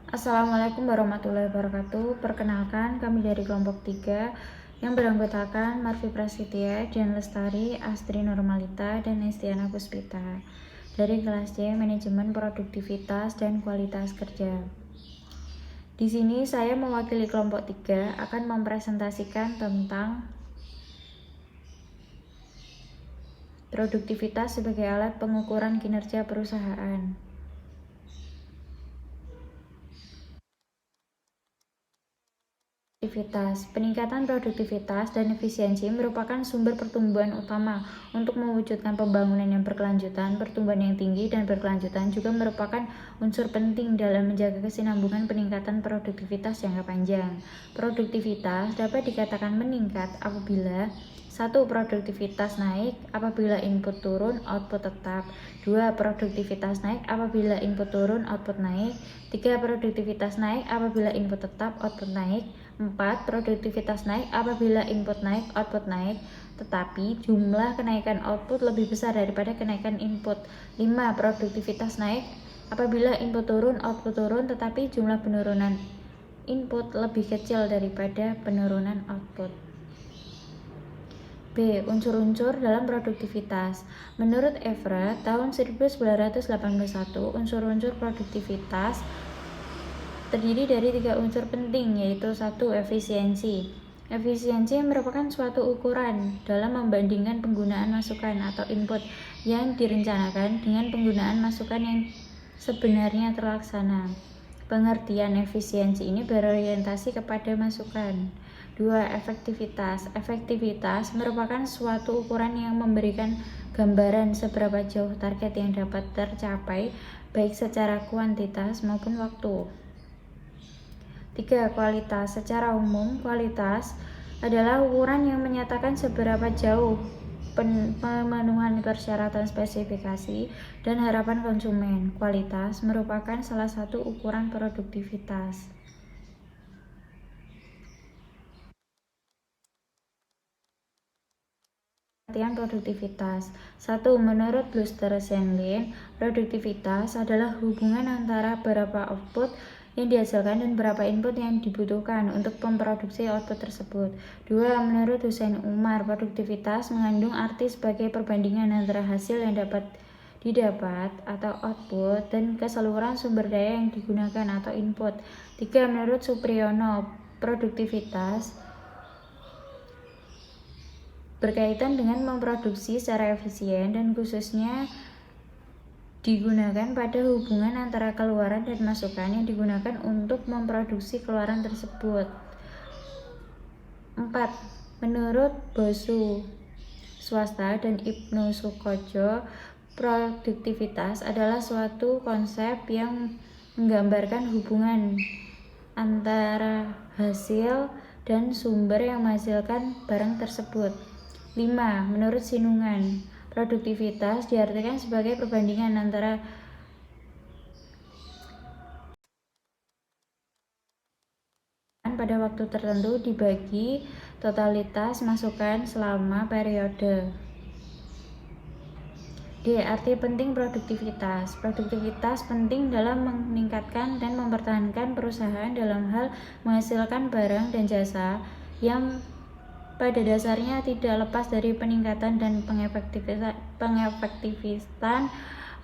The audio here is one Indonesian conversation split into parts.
Assalamualaikum warahmatullahi wabarakatuh. Perkenalkan, kami dari kelompok 3 yang beranggotakan Marfi Prasetya, Dian Lestari, Astri Normalita, dan Estiana Puspita dari kelas C Manajemen Produktivitas dan Kualitas Kerja. Di sini saya mewakili kelompok 3 akan mempresentasikan tentang produktivitas sebagai alat pengukuran kinerja perusahaan. Peningkatan produktivitas dan efisiensi merupakan sumber pertumbuhan utama. Untuk mewujudkan pembangunan yang berkelanjutan, pertumbuhan yang tinggi dan berkelanjutan juga merupakan unsur penting dalam menjaga kesinambungan peningkatan produktivitas jangka panjang. Produktivitas dapat dikatakan meningkat apabila 1. Produktivitas naik apabila input turun, output tetap. 2. Produktivitas naik apabila input turun, output naik. 3. Produktivitas naik apabila input tetap, output naik. 4. Produktivitas naik apabila input naik, output naik, tetapi jumlah kenaikan output lebih besar daripada kenaikan input. 5. Produktivitas naik apabila input turun, output turun, tetapi jumlah penurunan input lebih kecil daripada penurunan output. B. Unsur-unsur dalam produktivitas. Menurut Everett, tahun 1981, unsur-unsur produktivitas terdiri dari 3 unsur penting, yaitu 1. Efisiensi. Efisiensi merupakan suatu ukuran dalam membandingkan penggunaan masukan atau input yang direncanakan dengan penggunaan masukan yang sebenarnya terlaksana. Pengertian efisiensi ini berorientasi kepada masukan. 2. Efektivitas. Efektivitas merupakan suatu ukuran yang memberikan gambaran seberapa jauh target yang dapat tercapai, baik secara kuantitas maupun waktu. 3. Kualitas. Secara umum, kualitas adalah ukuran yang menyatakan seberapa jauh pemenuhan persyaratan spesifikasi dan harapan konsumen. Kualitas merupakan salah satu ukuran produktivitas. Pengertian produktivitas. 1. Menurut Bluster-Shanlin, produktivitas adalah hubungan antara berapa output yang dihasilkan dan berapa input yang dibutuhkan untuk memproduksi output tersebut. 2. Menurut Hussein Umar, produktivitas mengandung arti sebagai perbandingan antara hasil yang didapat atau output dan keseluruhan sumber daya yang digunakan atau input. 3. Menurut Supriyono, produktivitas berkaitan dengan memproduksi secara efisien dan khususnya digunakan pada hubungan antara keluaran dan masukan yang digunakan untuk memproduksi keluaran tersebut. 4. Menurut Bosu Swasta dan Ibnu Sukojo, produktivitas adalah suatu konsep yang menggambarkan hubungan antara hasil dan sumber yang menghasilkan barang tersebut. 5. Menurut Sinungan, produktivitas diartikan sebagai perbandingan antara pada waktu tertentu dibagi totalitas masukan selama periode. D. Arti penting produktivitas. Produktivitas penting dalam meningkatkan dan mempertahankan perusahaan dalam hal menghasilkan barang dan jasa yang pada dasarnya tidak lepas dari peningkatan dan pengefektifan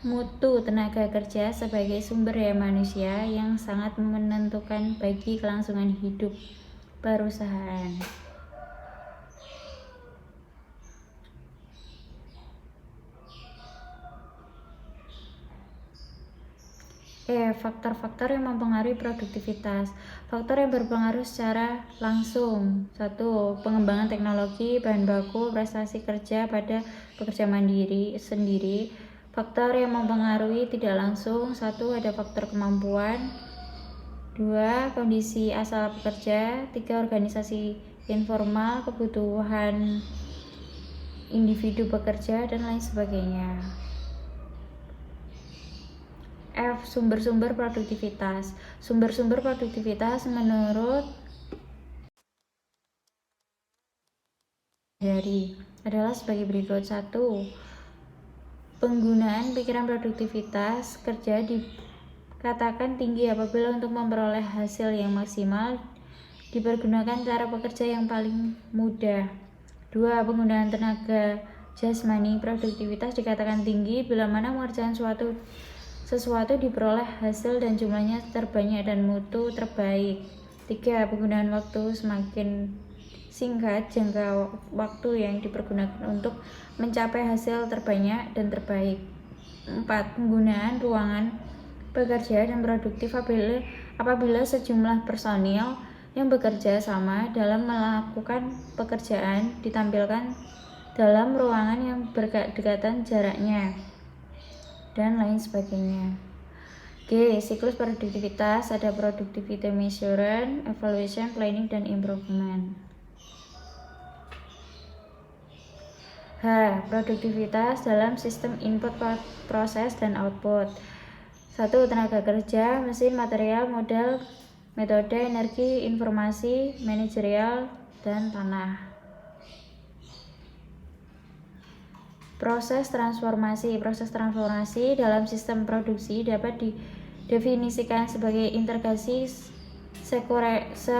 mutu tenaga kerja sebagai sumber daya manusia yang sangat menentukan bagi kelangsungan hidup perusahaan. Faktor-faktor yang mempengaruhi produktivitas. Faktor yang berpengaruh secara langsung. 1. Pengembangan teknologi, bahan baku, prestasi kerja pada pekerja mandiri sendiri. Faktor yang mempengaruhi tidak langsung. 1. Ada faktor kemampuan. 2. Kondisi asal pekerja. 3. Organisasi informal, kebutuhan individu pekerja, dan lain sebagainya. F. Sumber-sumber produktivitas. Sumber-sumber produktivitas menurut adalah sebagai berikut. 1. Penggunaan pikiran produktivitas kerja Katakan tinggi apabila untuk memperoleh hasil yang maksimal dipergunakan cara bekerja yang paling mudah. 2. Penggunaan tenaga jasmani. Produktivitas dikatakan tinggi bila mana mengerjakan sesuatu diperoleh hasil dan jumlahnya terbanyak dan mutu terbaik. 3. Penggunaan waktu semakin singkat jangka waktu yang dipergunakan untuk mencapai hasil terbanyak dan terbaik. 4. Penggunaan ruangan bekerja dan produktif apabila sejumlah personil yang bekerja sama dalam melakukan pekerjaan ditampilkan dalam ruangan yang berdekatan jaraknya dan lain sebagainya. G. Siklus produktivitas ada productivity measurement, evaluation, planning, dan improvement. H. Produktivitas dalam sistem input, proses, dan output. 1. Tenaga kerja, mesin, material, modal, metode, energi, informasi, manajerial, dan tanah. Proses transformasi. Proses transformasi dalam sistem produksi dapat didefinisikan sebagai integrasi sekuarel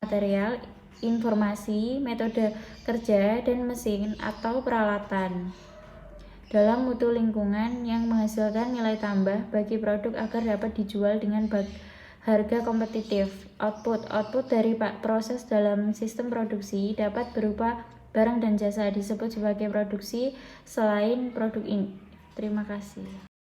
material, informasi, metode kerja, dan mesin atau peralatan dalam mutu lingkungan yang menghasilkan nilai tambah bagi produk agar dapat dijual dengan harga kompetitif. Output dari proses dalam sistem produksi dapat berupa barang dan jasa disebut sebagai produksi selain produk ini. Terima kasih.